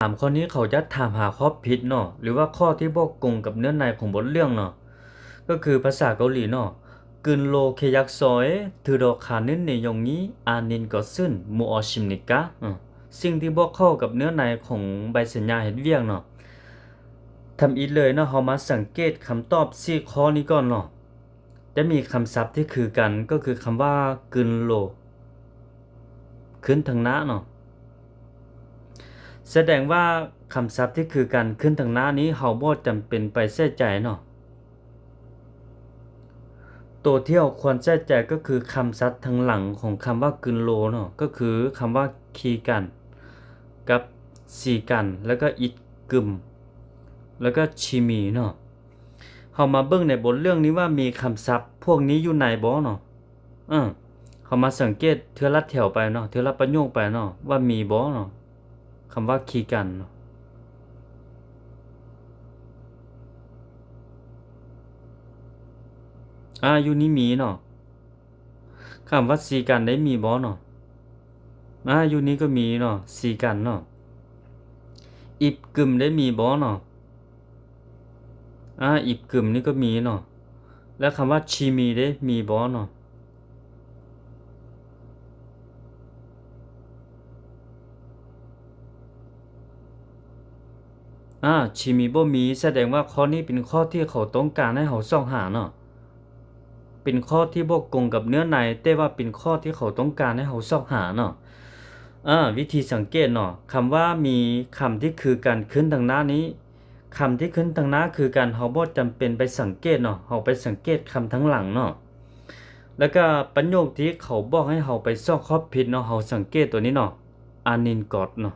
ถามข้อนี้เขาจะถามหาข้อผิดเนาะหรือว่าข้อที่บ่ตรงกับเนื้อในของบทเรื่องเนาะก็คือภาษาเกาหลีเนาะกึนโลเคยักซอยถือดอกขานึนในยงนี้อานินก็ซึ่นมูออชิมนิกะสิ่งที่บ่เข้ากับเนื้อในของใบสัญญาเฮ็ดเวียกเนาะทำอีกเลยเนาะเฮามาสังเกตคำตอบ4ข้อนี้ก่อนเนาะจะมีคำศัพท์ที่คือกันก็คือคำว่ากึนโลขึ้นทางหน้าเนาะ แสดงว่าคำศัพท์ที่คือการขึ้นทางหน้านี้เฮาบ่จำเป็นไปใส่ใจเนาะตัวที่เราควรใส่ใจก็คือคำศัพท์ทางหลังของคำว่ากึนโลเนาะก็คือคำว่าคีกันกับสีกันแล้วก็อิดกึมแล้วก็ชิมีเนาะเฮามาเบิ่งในบทเรื่องนี้ว่ามีคำศัพท์พวกนี้อยู่ในบ่เนาะเออเฮามาสังเกตเทื่อละแถวไปเนาะเทื่อละประโยคไปเนาะว่ามีบ่เนาะคำว่าคีกันเนาะ อยู่นี่มีเนาะคำว่าสีกันได้มีบ่เนาะอยู่นี้ก็มีเนาะสีกันเนาะอิบกึมได้มีบ่เนาะอิบกึมนี่ก็มีเนาะแล้วคำว่าชีมีได้มีบ่เนาะชีมีบ่มีแสดงว่าข้อนี้เป็นข้อที่เขาต้องการให้เราส่องหาเนาะเป็นข้อที่บ่ตรงกับเนื้อในแต่ว่าเป็นข้อที่เขาต้องการให้เราส่องหาเนาะวิธีสังเกตเนาะคำว่ามีคำที่คือการขึ้นทางหน้านี้คำที่ขึ้นทางหน้าคือการเฮาบ่จำเป็นไปสังเกตเนาะเฮาไปสังเกตคำทั้งหลังเนาะแล้วก็ประโยคที่เขาบอกให้เฮาไปซ่องข้อผิดเนาะเฮาสังเกตตัวนี้เนาะอานินกอดเนาะ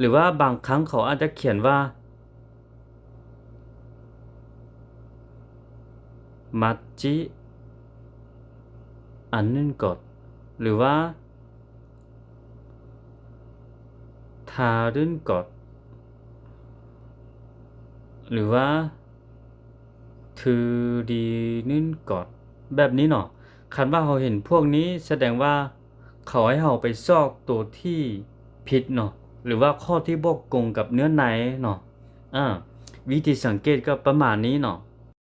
หรือว่าบางครั้งเขาอาจจะเขียนว่ามัจจิอันนินกอดหรือว่าทารึนกอดหรือว่าทือดีนินกอดแบบนี้เนาะคันว่าเราเห็นพวกนี้แสดงว่าเขาให้เราไปซอกตัวที่ผิดเนาะหรือว่าข้อที่บ่ตรงกับเนื้อในเนาะอ่าวิธีสังเกตก็ประมาณนี้เนาะ